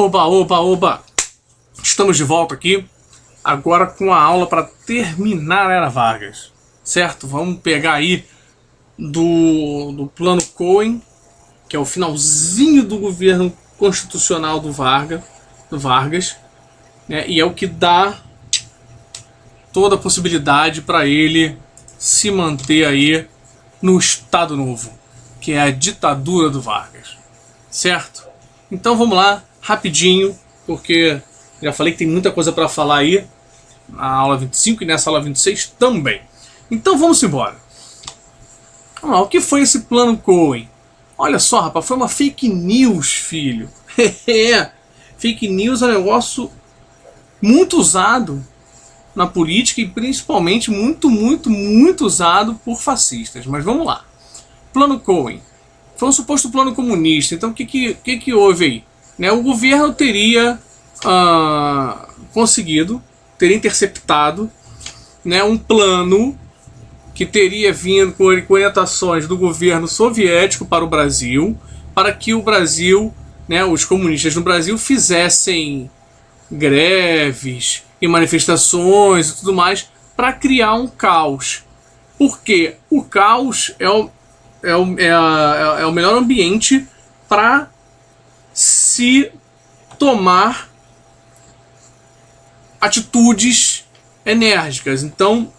Oba, oba, oba! Estamos de volta aqui, agora com a aula para terminar a Era Vargas, certo? Vamos pegar aí do Plano Cohen, que é o finalzinho do governo constitucional do Vargas, né? E é o que dá toda a possibilidade para ele se manter aí no Estado Novo, que é a ditadura do Vargas, certo? Então vamos lá, rapidinho, porque já falei que tem muita coisa para falar aí na aula 25 e nessa aula 26 também. Então vamos embora. Vamos lá, o que foi esse Plano Cohen? Olha só, rapaz, foi uma fake news, filho. Fake news é um negócio muito usado na política e principalmente muito usado por fascistas. Mas vamos lá. Plano Cohen foi um suposto plano comunista. Então o que houve aí? Né, o governo teria teria interceptado, né, um plano que teria vindo com orientações do governo soviético para o Brasil, para que o Brasil, né, os comunistas no Brasil fizessem greves e manifestações e tudo mais para criar um caos. Porque o caos é o melhor ambiente para se tomar atitudes enérgicas. Então,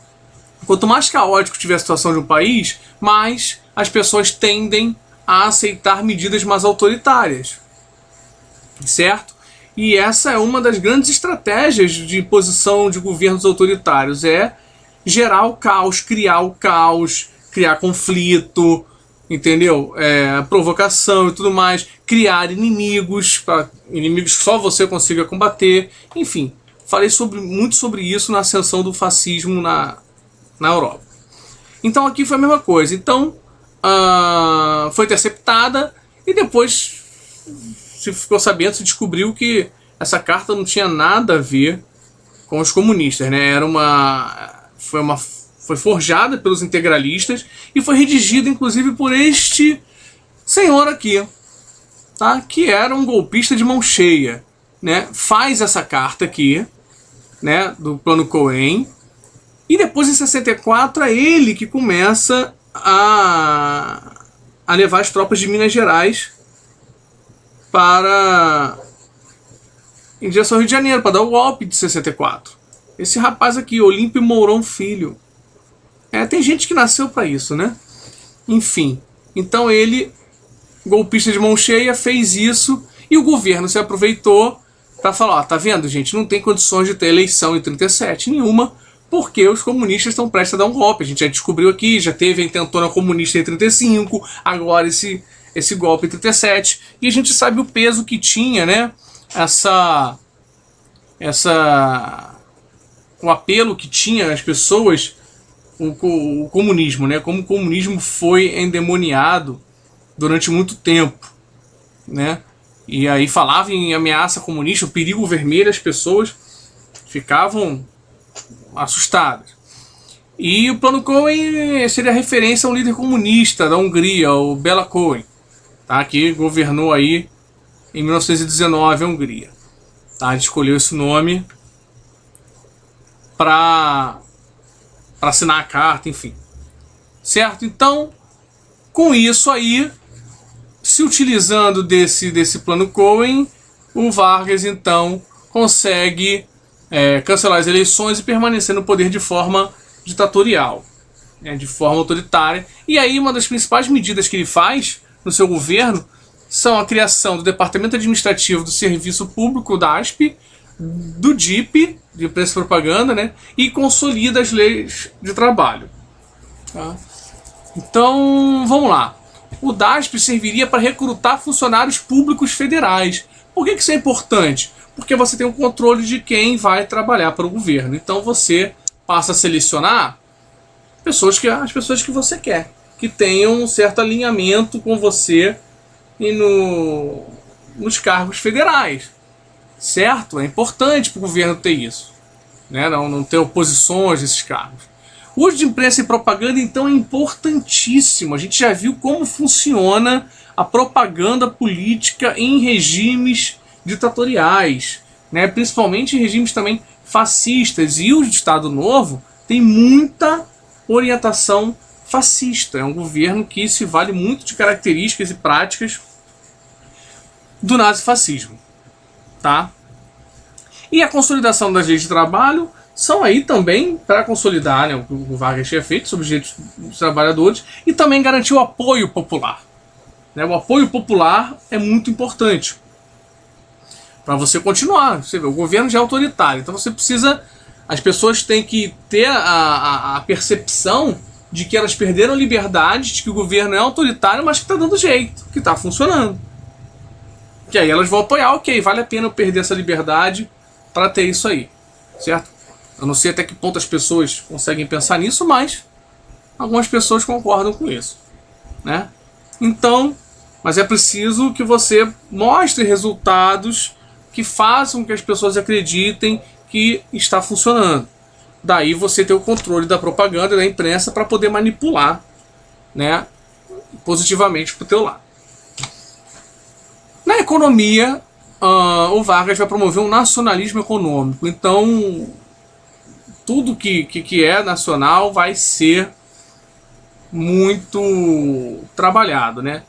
quanto mais caótico tiver a situação de um país, mais as pessoas tendem a aceitar medidas mais autoritárias, certo? E essa é uma das grandes estratégias de imposição de governos autoritários, é gerar o caos, criar conflito, entendeu? Provocação e tudo mais, criar inimigos que só você consiga combater, enfim. Falei muito sobre isso na ascensão do fascismo na Europa. Então aqui foi a mesma coisa. Então foi interceptada e depois se ficou sabendo, se descobriu que essa carta não tinha nada a ver com os comunistas, né? Foi forjada pelos integralistas e foi redigida inclusive por este senhor aqui, tá? Que era um golpista de mão cheia, né? Faz essa carta aqui, né, do Plano Cohen, e depois em 64 é ele que começa a levar as tropas de Minas Gerais em direção ao Rio de Janeiro, para dar o golpe de 64. Esse rapaz aqui, Olímpio Mourão Filho. Tem gente que nasceu para isso, né? Enfim, então ele, golpista de mão cheia, fez isso e o governo se aproveitou para falar, tá vendo, gente, não tem condições de ter eleição em 37 nenhuma, porque os comunistas estão prestes a dar um golpe. A gente já descobriu aqui, já teve a intentona comunista em 35, agora esse golpe em 37, e a gente sabe o peso que tinha, né, o apelo que tinha as pessoas, o comunismo, né, como o comunismo foi endemoniado durante muito tempo, né. E aí falava em ameaça comunista, o perigo vermelho, as pessoas ficavam assustadas. E o Plano Cohen seria referência a um líder comunista da Hungria, o Bela Cohen, tá? Que governou aí em 1919 a Hungria. Tá? Ele escolheu esse nome para assinar a carta, enfim. Certo? Então, com isso aí, se utilizando desse Plano Cohen, o Vargas então consegue cancelar as eleições e permanecer no poder de forma ditatorial, né, de forma autoritária. E aí uma das principais medidas que ele faz no seu governo são a criação do Departamento Administrativo do Serviço Público, DASP, do DIP, de Imprensa e Propaganda, né, e consolida as leis de trabalho. Tá? Então, vamos lá. O DASP serviria para recrutar funcionários públicos federais. Por que isso é importante? Porque você tem o controle de quem vai trabalhar para o governo. Então você passa a selecionar as pessoas que você quer, que tenham um certo alinhamento com você e nos cargos federais. Certo? É importante para o governo ter isso, né? Não ter oposições a esses cargos. O uso de imprensa e propaganda, então, é importantíssimo. A gente já viu como funciona a propaganda política em regimes ditatoriais, né? Principalmente regimes também fascistas. E o Estado Novo tem muita orientação fascista. É um governo que se vale muito de características e práticas do nazifascismo, tá? E a consolidação das leis de trabalho são aí também para consolidar, né, o que o Vargas tinha feito sobre os direitos dos trabalhadores e também garantir o apoio popular. Né? O apoio popular é muito importante para você continuar. Você vê, o governo já é autoritário, então você precisa. As pessoas têm que ter a percepção de que elas perderam liberdade, de que o governo é autoritário, mas que está dando jeito, que está funcionando. Que aí elas vão apoiar, ok, vale a pena eu perder essa liberdade para ter isso aí, certo? Eu não sei até que ponto as pessoas conseguem pensar nisso, mas algumas pessoas concordam com isso, né? Então, mas é preciso que você mostre resultados que façam que as pessoas acreditem que está funcionando. Daí você ter o controle da propaganda e da imprensa para poder manipular, né, positivamente para o teu lado. Na economia, o Vargas vai promover um nacionalismo econômico. Então, tudo que é nacional vai ser muito trabalhado, né?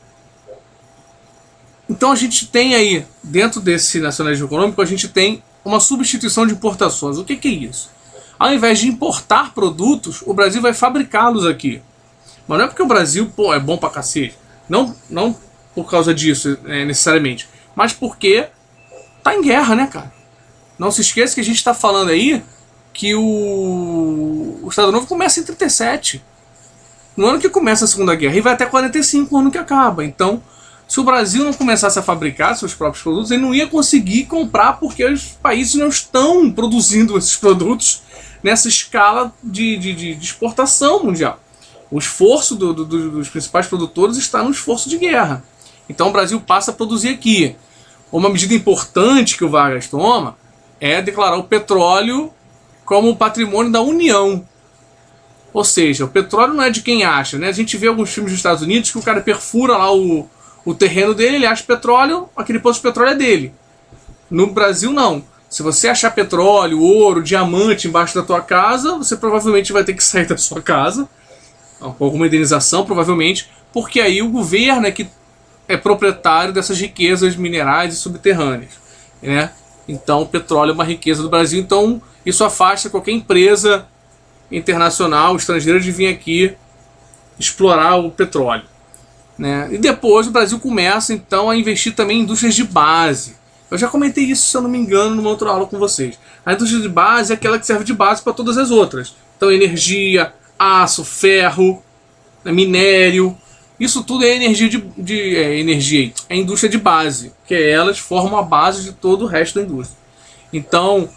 Então a gente tem aí, dentro desse nacionalismo econômico, a gente tem uma substituição de importações. O que é isso? Ao invés de importar produtos, o Brasil vai fabricá-los aqui. Mas não é porque o Brasil, pô, é bom pra cacete. Não por causa disso, necessariamente. Mas porque tá em guerra, né, cara? Não se esqueça que a gente tá falando aí que o Estado Novo começa em 37. No ano que começa a Segunda Guerra. E vai até 45, no ano que acaba. Então, se o Brasil não começasse a fabricar seus próprios produtos, ele não ia conseguir comprar porque os países não estão produzindo esses produtos nessa escala de exportação mundial. O esforço dos principais produtores está no esforço de guerra. Então o Brasil passa a produzir aqui. Uma medida importante que o Vargas toma é declarar o petróleo como patrimônio da União. Ou seja, o petróleo não é de quem acha, né? A gente vê alguns filmes dos Estados Unidos que o cara perfura lá o terreno dele, ele acha petróleo, aquele poço de petróleo é dele. No Brasil, não. Se você achar petróleo, ouro, diamante embaixo da tua casa, você provavelmente vai ter que sair da sua casa, com alguma indenização, provavelmente, porque aí o governo é que é proprietário dessas riquezas minerais e subterrâneas, né? Então, o petróleo é uma riqueza do Brasil, então isso afasta qualquer empresa internacional, estrangeira, de vir aqui explorar o petróleo, né? E depois o Brasil começa, então, a investir também em indústrias de base. Eu já comentei isso, se eu não me engano, numa outra aula com vocês. A indústria de base é aquela que serve de base para todas as outras. Então, energia, aço, ferro, minério, isso tudo é energia é indústria de base, que elas formam a base de todo o resto da indústria. Então,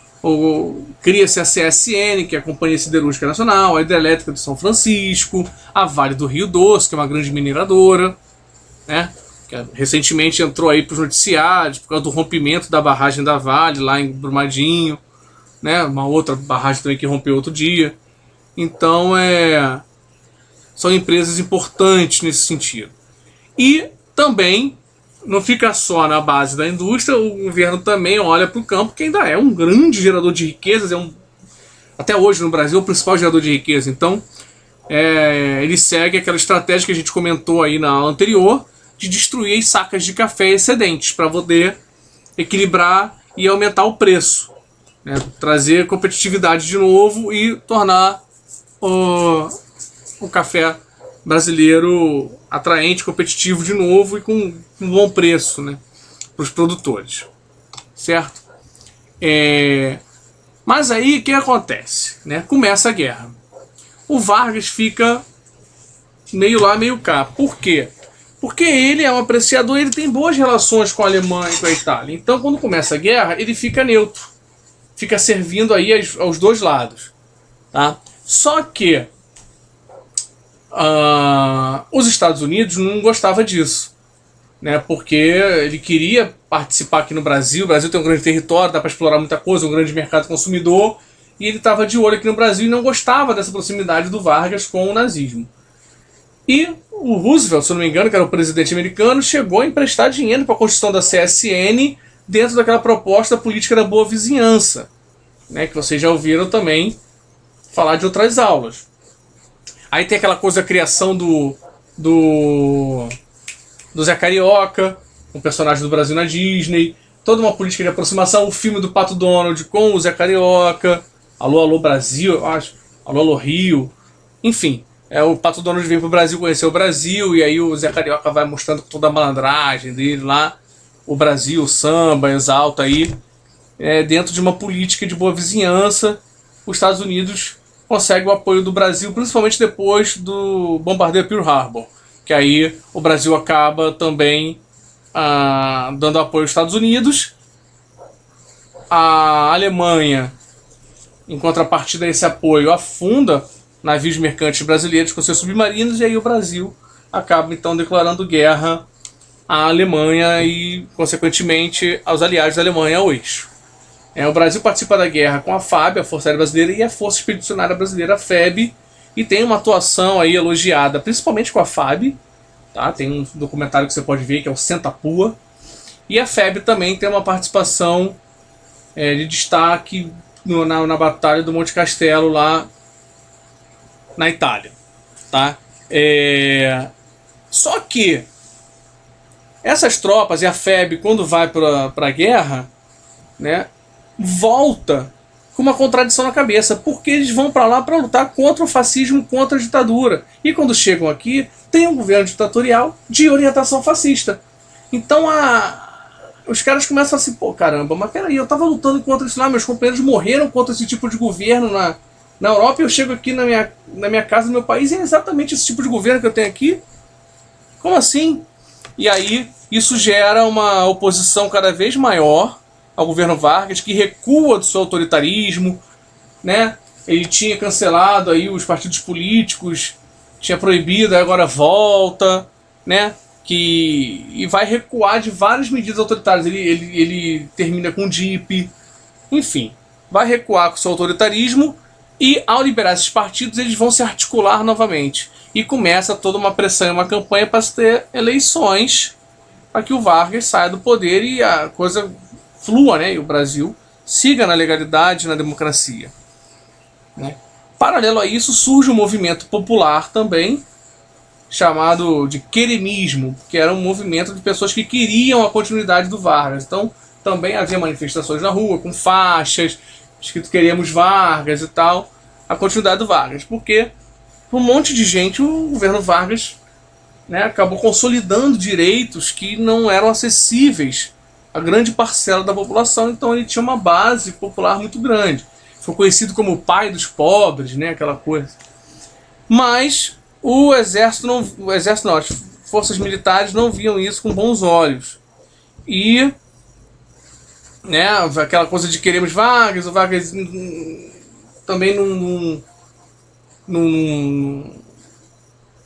cria-se a CSN, que é a Companhia Siderúrgica Nacional, a Hidrelétrica de São Francisco, a Vale do Rio Doce, que é uma grande mineradora, né? Que recentemente entrou aí para os noticiários por causa do rompimento da barragem da Vale lá em Brumadinho, né? Uma outra barragem também que rompeu outro dia. Então são empresas importantes nesse sentido. E também não fica só na base da indústria, o governo também olha para o campo, que ainda é um grande gerador de riquezas, até hoje no Brasil, o principal gerador de riqueza. Então, ele segue aquela estratégia que a gente comentou aí na aula anterior, de destruir as sacas de café excedentes, para poder equilibrar e aumentar o preço, né? Trazer competitividade de novo e tornar o café brasileiro atraente, competitivo de novo e com um bom preço, né, para os produtores, certo? Mas aí o que acontece, né? Começa a guerra. O Vargas fica meio lá, meio cá. Por quê? Porque ele é um apreciador, ele tem boas relações com a Alemanha e com a Itália. Então, quando começa a guerra, ele fica neutro, fica servindo aí aos dois lados, tá? Só que os Estados Unidos não gostavam disso, né? Porque ele queria participar aqui no Brasil. O Brasil tem um grande território, dá para explorar muita coisa, um grande mercado consumidor, e ele estava de olho aqui no Brasil e não gostava dessa proximidade do Vargas com o nazismo. E o Roosevelt, se eu não me engano, que era o presidente americano, chegou a emprestar dinheiro para a construção da CSN dentro daquela proposta política da boa vizinhança, né, que vocês já ouviram também falar de outras aulas. Aí tem aquela coisa da criação do Zé Carioca, um personagem do Brasil na Disney, toda uma política de aproximação, o filme do Pato Donald com o Zé Carioca, Alô, Alô Brasil, eu acho, Alô, Alô Rio, enfim. O Pato Donald vem pro Brasil conhecer o Brasil, e aí o Zé Carioca vai mostrando toda a malandragem dele lá, o Brasil, o samba, exalta aí, dentro de uma política de boa vizinhança. Os Estados Unidos conseguem o apoio do Brasil, principalmente depois do bombardeio Pearl Harbor, que aí o Brasil acaba também dando apoio aos Estados Unidos. A Alemanha, em contrapartida a esse apoio, afunda navios mercantes brasileiros com seus submarinos, e aí o Brasil acaba então declarando guerra à Alemanha e, consequentemente, aos aliados da Alemanha ao eixo. O Brasil participa da guerra com a FAB, a Força Aérea Brasileira, e a Força Expedicionária Brasileira, a FEB, e tem uma atuação aí elogiada, principalmente com a FAB, tá? Tem um documentário que você pode ver que é o Senta-Pua, e a FEB também tem uma participação de destaque na Batalha do Monte Castelo, lá na Itália, tá? Só que essas tropas e a FEB, quando vai para a guerra, né, volta com uma contradição na cabeça, porque eles vão para lá para lutar contra o fascismo, contra a ditadura, e quando chegam aqui tem um governo ditatorial de orientação fascista. Então os caras começam assim, pô, caramba, mas peraí, eu tava lutando contra isso lá, meus companheiros morreram contra esse tipo de governo na Europa, e eu chego aqui na minha casa, no meu país, e é exatamente esse tipo de governo que eu tenho aqui? Como assim? E aí isso gera uma oposição cada vez maior ao governo Vargas, que recua do seu autoritarismo, né? Ele tinha cancelado aí os partidos políticos, tinha proibido, agora volta, né? E vai recuar de várias medidas autoritárias. Ele termina com o DIP, enfim, vai recuar com o seu autoritarismo, e ao liberar esses partidos eles vão se articular novamente. E começa toda uma pressão e uma campanha para se ter eleições para que o Vargas saia do poder e a coisa flua, né? E o Brasil siga na legalidade, na democracia, né? Paralelo a isso surge um movimento popular também, chamado de queremismo, que era um movimento de pessoas que queriam a continuidade do Vargas. Então também havia manifestações na rua com faixas escrito "Queremos Vargas" e tal, a continuidade do Vargas, porque um monte de gente, o governo Vargas, né, acabou consolidando direitos que não eram acessíveis a grande parcela da população. Então ele tinha uma base popular muito grande. Foi conhecido como o pai dos pobres, né, aquela coisa. Mas as forças militares não viam isso com bons olhos. E, né, aquela coisa de "queremos Vargas", o Vargas também não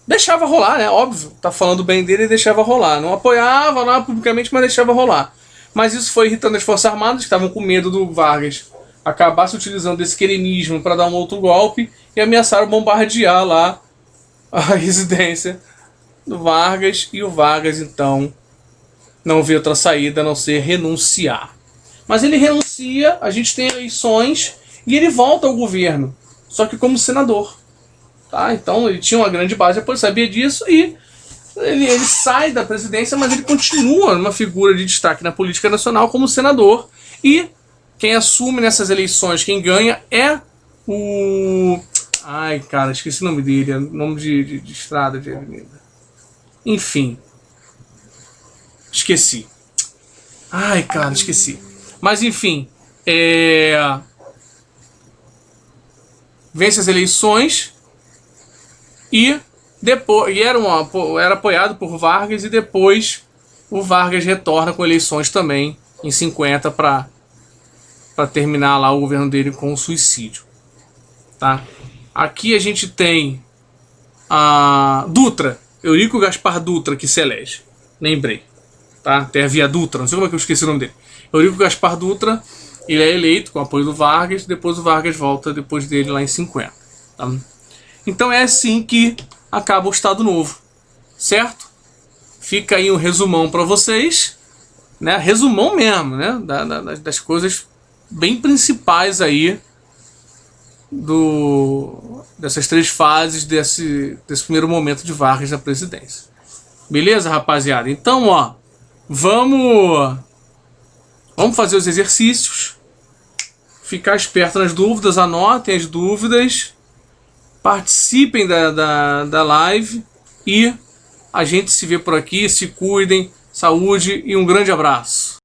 deixava rolar, né? Óbvio, tá falando bem dele e deixava rolar. Não apoiava lá publicamente, mas deixava rolar. Mas isso foi irritando as Forças Armadas, que estavam com medo do Vargas acabar se utilizando desse queremismo para dar um outro golpe, e ameaçaram bombardear lá a residência do Vargas, e o Vargas então não vê outra saída a não ser renunciar. Mas ele renuncia, a gente tem eleições e ele volta ao governo, só que como senador. Tá? Então ele tinha uma grande base, depois sabia disso, e ele sai da presidência, mas ele continua uma figura de destaque na política nacional como senador. E quem assume nessas eleições, quem ganha, é o... Ai, cara, esqueci o nome dele, é nome de estrada, de avenida. Enfim. Esqueci. Ai, cara, esqueci. Mas enfim, vence as eleições e depois era apoiado por Vargas, e depois o Vargas retorna com eleições também em 50 para terminar lá o governo dele com o suicídio, tá? Aqui a gente tem a Dutra, Eurico Gaspar Dutra, que se elege, lembrei, tá? Tem a Via Dutra, não sei como é que eu esqueci o nome dele. Eurico Gaspar Dutra, ele é eleito com o apoio do Vargas, depois o Vargas volta depois dele lá em 50, tá? Então é assim que acaba o Estado Novo, certo? Fica aí um resumão para vocês, né, resumão mesmo, né, das coisas bem principais aí dessas 3 fases desse primeiro momento de Vargas na presidência. Beleza, rapaziada? Então, ó, vamos fazer os exercícios, ficar esperto nas dúvidas, anotem as dúvidas, participem da live e a gente se vê por aqui. Se cuidem, saúde e um grande abraço.